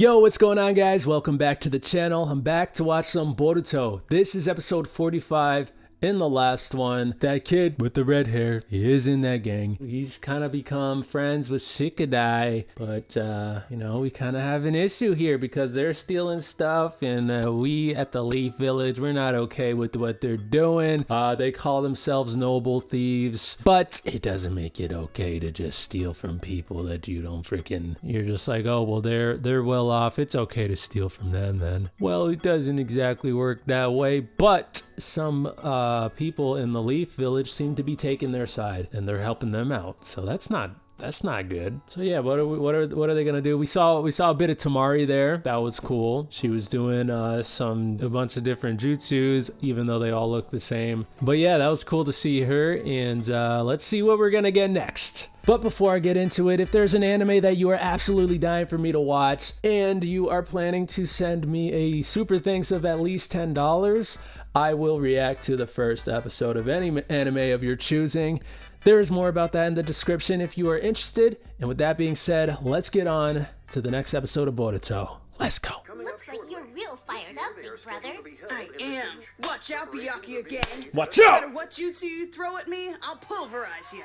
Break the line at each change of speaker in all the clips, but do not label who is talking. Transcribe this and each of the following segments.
Yo, what's going on, guys? Welcome back to the channel. I'm back to watch some Boruto. This is episode 45. In the last one, that kid with the red hair, he is in that gang. He's kind of become friends with Shikadai, but, you know, we kind of have an issue here because they're stealing stuff, and we at the Leaf Village, we're not okay with what they're doing. They call themselves noble thieves, but it doesn't make it okay to just steal from people that you don't freaking, you're just like, oh, well, they're well off. It's okay to steal from them then. Well, it doesn't exactly work that way, but some, people in the Leaf Village seem to be taking their side and they're helping them out, so that's not good. So yeah, what are they gonna do? We saw a bit of Tamari there. That was cool. She was doing a bunch of different jutsus, even though they all look the same. But yeah, that was cool to see her, and let's see what we're gonna get next. But before I get into it, if there's an anime that you are absolutely dying for me to watch and you are planning to send me a super thanks of at least $10, I will react to the first episode of any anime of your choosing. There is more about that in the description if you are interested. And with that being said, let's get on to the next episode of Boruto. Let's go.
Looks like you're real fired up, big brother.
I am. Watch out, Byakuya gang.
Watch out!
No matter what jutsu you throw at me, I'll pulverize you.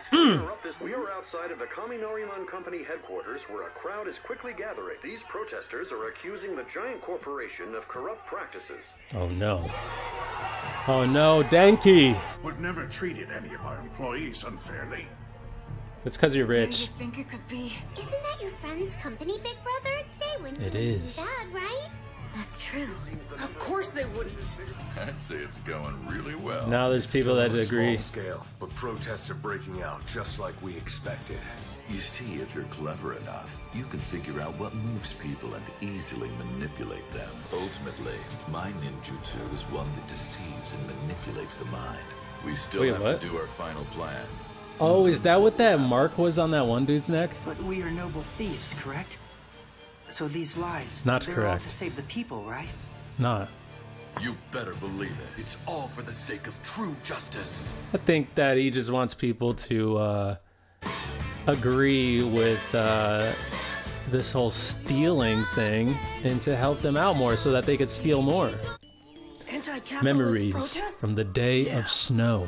We are outside of the Kaminariman Company headquarters where a crowd is quickly gathering. These protesters are accusing the giant corporation of corrupt practices.
Oh no. Oh no, Denki!
We've never treated any of our employees unfairly.
It's because you're
Do you
rich.
think it could be?
Isn't that your friend's company, big brother? They wouldn't
It
do anything
is.
bad, right?
That's true. Of course they wouldn't.
I'd say it's going really well.
Now there's people that agree.
Small scale, but protests are breaking out just like we expected.
You see, if you're clever enough, you can figure out what moves people and easily manipulate them. Ultimately, my ninjutsu is one that deceives and manipulates the mind. We still
Wait,
have
what?
to do our final plan.
Oh, is that what that mark was on that one dude's neck?
But we are noble thieves, correct? So these lies,
Not
they're
correct.
all to save the people, right?
Not.
You better believe it. It's all for the sake of true justice.
I think that he just wants people to agree with this whole stealing thing and to help them out more so that they could steal more.
Anti-capitalist
Memories
protests?
from the day
Yeah.
of snow.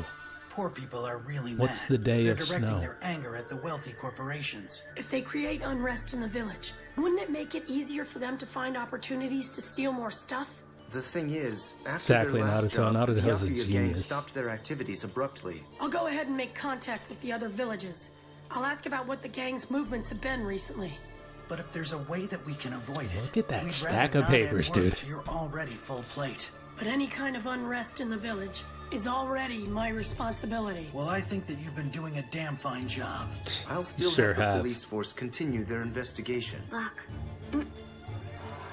Poor people are really
What's
mad.
the day
They're
of
directing
snow?
their anger at the wealthy corporations.
If they create unrest in the village, wouldn't it make it easier for them to find opportunities to steal more stuff?
The thing is, after
Exactly,
their last
Naruto.
job, the
Naruto's a
Byakuya gang
genius.
stopped their activities abruptly.
I'll go ahead and make contact with the other villages. I'll ask about what the gang's movements have been recently.
But if there's a way that we can avoid it,
Look at that
we'd
stack
rather
of
not add
papers,
work
dude.
to your already full plate.
But any kind of unrest in the village is already my responsibility.
Well, I think that you've been doing a damn fine job.
I'll still
Sure
have the
have.
police force continue their investigation.
Fuck.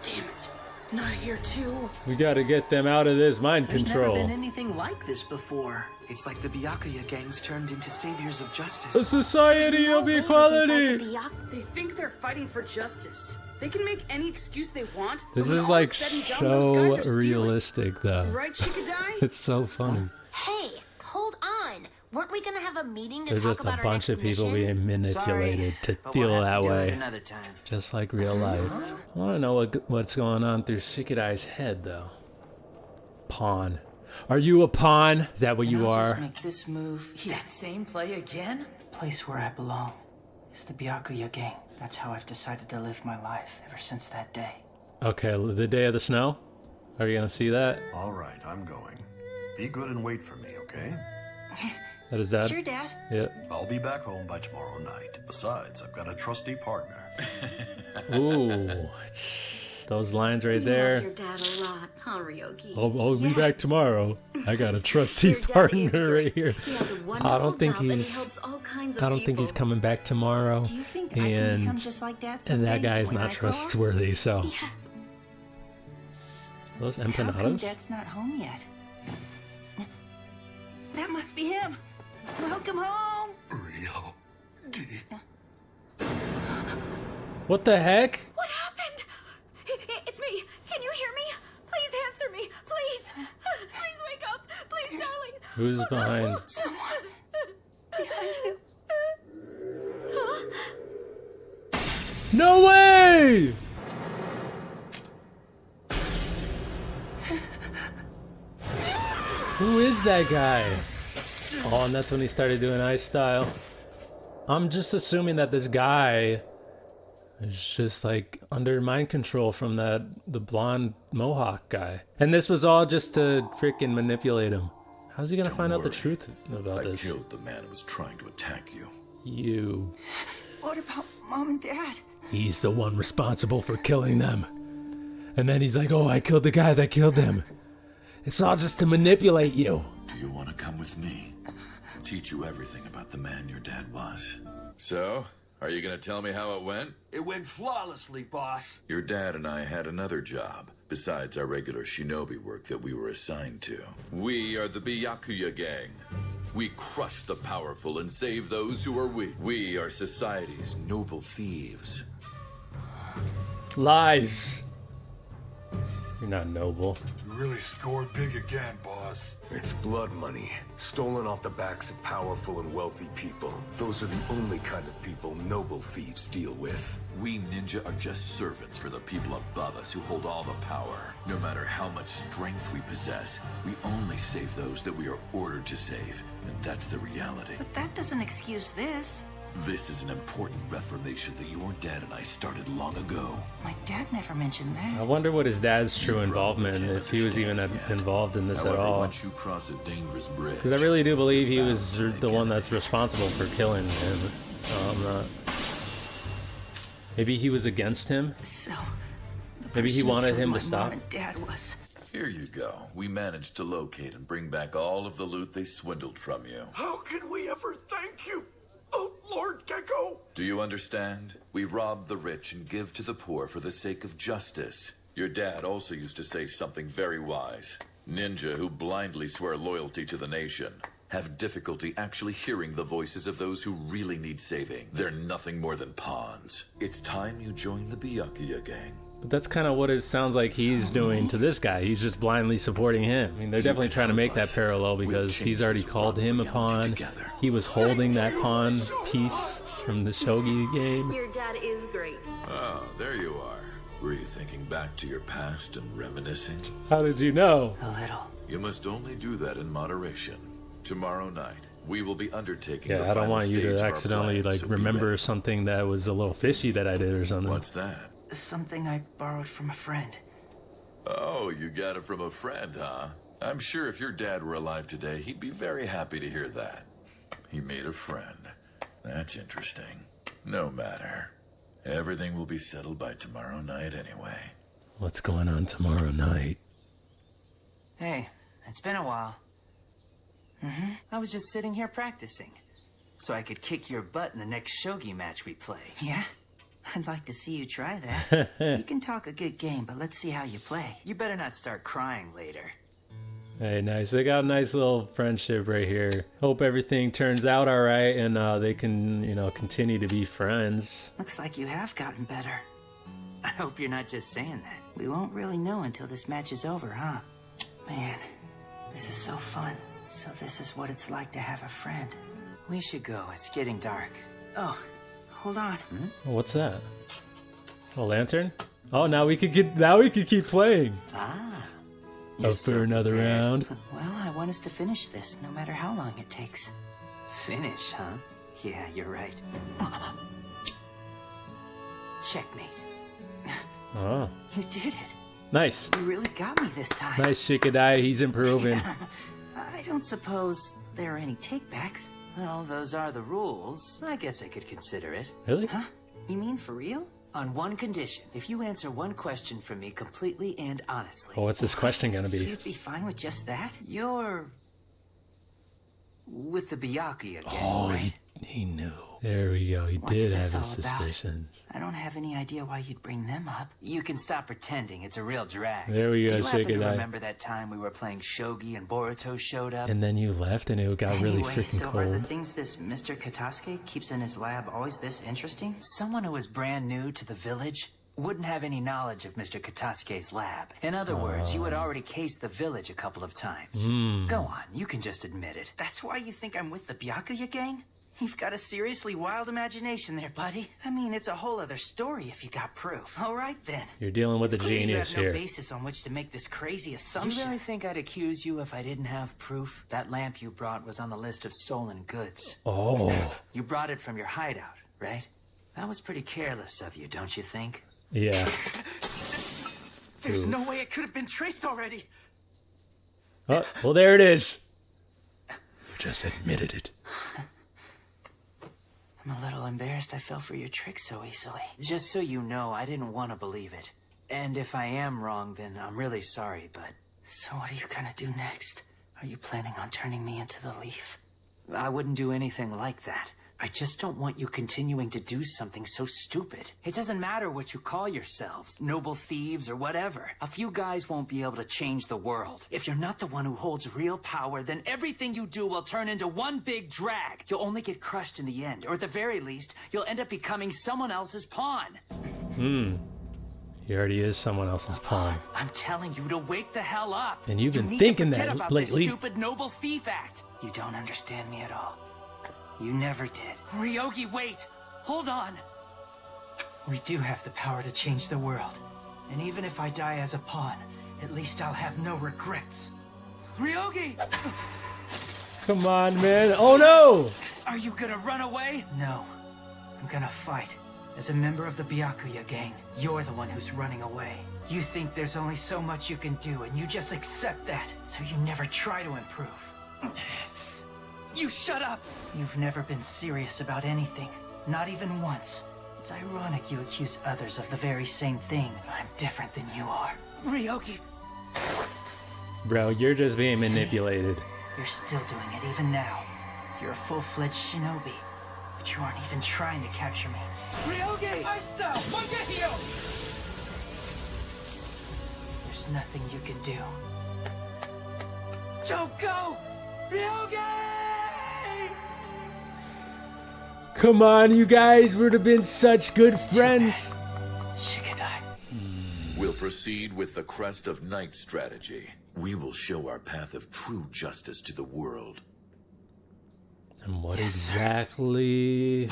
Damn it. Not here too.
We gotta get them out of this mind
There's
control.
never been anything like this before.
It's like the Byakuya gangs turned into saviors of justice.
A society of
No way
equality!
we can fight the
They think they're fighting for justice. They can make any excuse they want.
This
but when
is
all
like
said and done,
so
those guys are stealing.
realistic though.
Right, Shikadai?
It's so funny.
Hey, hold on. Weren't we gonna have a meeting to
There's
talk
just a
about our
bunch
next
of people
mission?
being manipulated to
but
feel
we'll have
that
to do it
way.
another time.
Just like real life. I want to know what's going on through Shikadai's head, though. Pawn. Are you a pawn? Is that what you
I'll
are?
Just make this move.
That same play again?
Place where I belong is the Byakuya gang. That's how I've decided to live my life ever since that day.
Okay, the day of the snow? Are you going to see that?
All right, I'm going. Be good and wait for me, okay?
That is that?
Sure, Dad.
Yeah.
I'll be back home by tomorrow night. Besides, I've got a trusty partner.
Ooh. Those lines right there.
Love your dad a lot, huh, Ryogi?
I'll be back tomorrow. I got a trusty
Your dad is
partner
great.
right here.
He has a
I
wonderful
don't think
job and he
he's.
helps all kinds of
I don't think he's
people.
coming back tomorrow.
Do you think I can become
And
just like Dad
and
someday
that guy is
when
not
I grow up?
trustworthy. So
Yes.
those
How come
empanadas.
Dad's not home yet? That must be him. Welcome home.
Real.
What the heck?
What happened? It's me. Can you hear me? Please answer me. Please. Please wake up. Please, darling.
Who's behind? No way! Who is that guy? Oh, and that's when he started doing ice style. I'm just assuming that this guy is just like under mind control from the blonde mohawk guy. And this was all just to freaking manipulate him. How's he gonna find out the truth about this?
I killed the man who was trying to attack you.
You.
What about Mom and Dad?
He's the one responsible for killing them. And then he's like, oh, I killed the guy that killed them. It's all just to manipulate you.
Do you want to come with me? I'll teach you everything about the man your dad was. So, are you going to tell me how it went?
It went flawlessly, boss.
Your dad and I had another job, besides our regular shinobi work that we were assigned to. We are the Byakuya gang. We crush the powerful and save those who are weak. We are society's noble thieves.
Lies. You're not noble.
You really scored big again, boss. It's blood money, stolen off the backs of powerful and wealthy people. Those are the only kind of people noble thieves deal with.
We ninja are just servants for the people above us who hold all the power. No matter how much strength we possess, we only save those that we are ordered to save. And that's the reality.
But that doesn't excuse this.
This is an important reformation that your dad and I started long ago.
My dad never mentioned that.
I wonder what his dad's true involvement, if he was even involved in this
However,
at all.
once you cross a dangerous bridge,
Because I really do believe he was the one that's responsible for killing him. So I'm not. Maybe he was against him.
So,
maybe he wanted him to stop.
Mom and Dad was.
Here you go. We managed to locate and bring back all of the loot they swindled from you.
How can we ever thank you? Oh, Lord Gecko!
Do you understand? We rob the rich and give to the poor for the sake of justice. Your dad also used to say something very wise. Ninja who blindly swear loyalty to the nation have difficulty actually hearing the voices of those who really need saving. They're nothing more than pawns. It's time you join the Byakuya gang.
But that's kind of what it sounds like he's doing to this guy. He's just blindly supporting him. I mean, they're definitely trying to make that parallel because he's already called him a pawn. He was holding that pawn piece from the Shogi game.
Your dad is great.
Oh, there you are. Were you thinking back to your past and reminiscing?
How did you know?
A little.
You must only do that in moderation. Tomorrow night, we will be undertaking
Yeah,
the
I don't
final
want you
stage of
to
our
accidentally
plan,
like
so be
remember
ready.
something that was a little fishy that I did or something.
What's that?
Something I borrowed from a friend.
Oh, you got it from a friend, huh? I'm sure if your dad were alive today, he'd be very happy to hear that. He made a friend. That's interesting. No matter. Everything will be settled by tomorrow night anyway.
What's going on tomorrow night?
Hey, it's been a while. I was just sitting here practicing, so I could kick your butt in the next Shogi match we play.
Yeah? I'd like to see you try that. You can talk a good game, but let's see how you play.
You better not start crying later.
Hey, nice. They got a nice little friendship right here. Hope everything turns out all right and they can, you know, continue to be friends.
Looks like you have gotten better.
I hope you're not just saying that.
We won't really know until this match is over, huh? Man, this is so fun. So this is what it's like to have a friend.
We should go. It's getting dark.
Oh, hold on.
What's that? A lantern? Oh, now we could keep playing.
Ah.
Up for another round.
Well, I want us to finish this, no matter how long it takes.
Finish, huh? Yeah, you're right. Checkmate.
Oh.
You did it.
Nice.
You really got me this time.
Nice Shikadai. He's improving.
Yeah. I don't suppose there are any takebacks.
Well, those are the rules. I guess I could consider it.
Really?
Huh? You mean for real?
On one condition. If you answer one question for me completely and honestly.
Well, what's this question gonna be?
You'd be fine with just that?
You're with the Byakuya gang,
Oh,
right?
he knew. There we go. He
What's
did
this
have his
all about?
suspicions.
I don't have any idea why you'd bring them up.
You can stop pretending. It's a real drag.
There we go,
Do you happen to
Shikadai.
remember that time we were playing Shogi and Boruto showed up?
And then you left and it got really
Anyway,
freaking
so are the
cold.
things this Mr. Katasuke keeps in his lab always this interesting?
Someone who was brand new to the village wouldn't have any knowledge of Mr. Katasuke's lab. In other words, you had already cased the village a couple of times. Go on, you can just admit it.
That's why you think I'm with the Byakuya gang? You've got a seriously wild imagination there, buddy. I mean, it's a whole other story if you got proof. All right, then.
You're dealing with a
It's clear
genius
you have
here.
no basis on which to make this crazy
Do
assumption.
you really think I'd accuse you if I didn't have proof? That lamp you brought was on the list of stolen goods.
Oh.
You brought it from your hideout, right? That was pretty careless of you, don't you think?
Yeah.
There's
Ooh.
no way it could have been traced already.
Oh, well, there it is. You just admitted it.
I'm a little embarrassed I fell for your trick so easily.
Just so you know, I didn't want to believe it. And if I am wrong, then I'm really sorry, but...
So what are you gonna do next? Are you planning on turning me into the leaf?
I wouldn't do anything like that. I just don't want you continuing to do something so stupid. It doesn't matter what you call yourselves, noble thieves or whatever. A few guys won't be able to change the world. If you're not the one who holds real power, then everything you do will turn into one big drag. You'll only get crushed in the end, or at the very least, you'll end up becoming someone else's pawn.
He already is someone else's pawn.
I'm telling you to wake the hell up.
And you've been
You need
thinking
to forget
that
about
lately.
This stupid noble thief act.
You don't understand me at all. You never did.
Ryogi, wait! Hold on!
We do have the power to change the world. And even if I die as a pawn, at least I'll have no regrets.
Ryogi!
Come on, man. Oh, no!
Are you gonna run away?
No. I'm gonna fight. As a member of the Byakuya gang, you're the one who's running away. You think there's only so much you can do, and you just accept that, so you never try to improve.
You shut up!
You've never been serious about anything, not even once. It's ironic you accuse others of the very same thing. I'm different than you are.
Ryogi!
Bro, you're just being manipulated.
You're still doing it even now. You're a full-fledged shinobi, but you aren't even trying to capture me.
Ryogi!
There's nothing you can do.
Don't go! Ryogi!
Come on, you guys would have been such good friends.
Shikadai.
We'll proceed with the Crest of Night strategy. We will show our path of true justice to the world.
And what exactly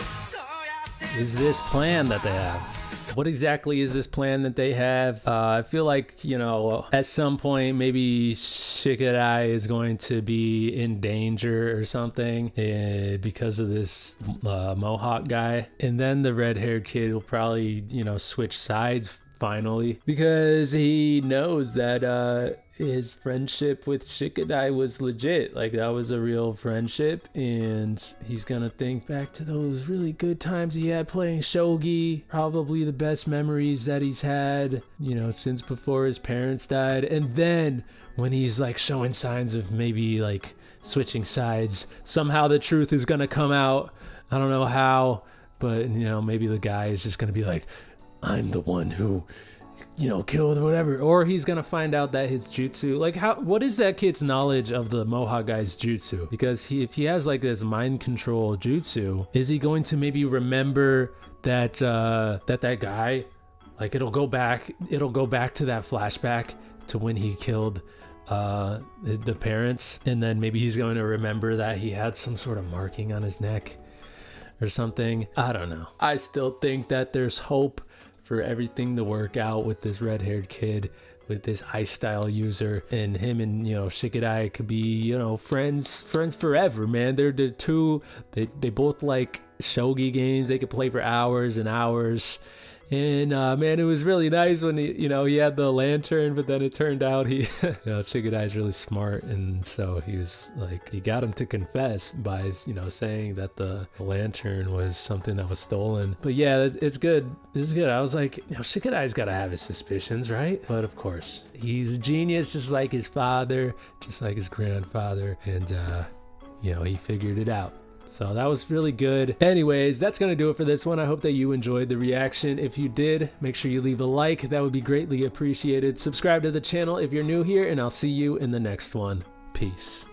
is this plan that they have? What exactly is this plan that they have? I feel like, you know, at some point, maybe Shikadai is going to be in danger or something because of this Mohawk guy. And then the red-haired kid will probably, you know, switch sides finally because he knows that his friendship with Shikadai was legit. Like, that was a real friendship, and he's gonna think back to those really good times he had playing Shogi, probably the best memories that he's had, you know, since before his parents died. And then when he's like showing signs of maybe like switching sides, somehow the truth is gonna come out. I don't know how, but, you know, maybe the guy is just gonna be like, I'm the one who, you know, killed or whatever. Or he's gonna find out that his jutsu, like, what is that kid's knowledge of the Mohawk guy's jutsu? Because if he has like this mind control jutsu, is he going to maybe remember that that guy, like, it'll go back to that flashback to when he killed the parents, and then maybe he's going to remember that he had some sort of marking on his neck or something. I don't know. I still think that there's hope for everything to work out with this red-haired kid, with this ice style user, and him and, you know, Shikadai could be, you know, friends forever, man. They're the two, they both like shogi games. They could play for hours and hours. And man, it was really nice when he had the lantern, but then it turned out Shikadai's really smart, and so he was like, he got him to confess by, you know, saying that the lantern was something that was stolen. But yeah, it's good. It's good. I was like, you know, Shikadai's got to have his suspicions, right? But of course, he's a genius, just like his father, just like his grandfather, and you know, he figured it out. So that was really good. Anyways, that's going to do it for this one. I hope that you enjoyed the reaction. If you did, make sure you leave a like. That would be greatly appreciated. Subscribe to the channel if you're new here, and I'll see you in the next one. Peace.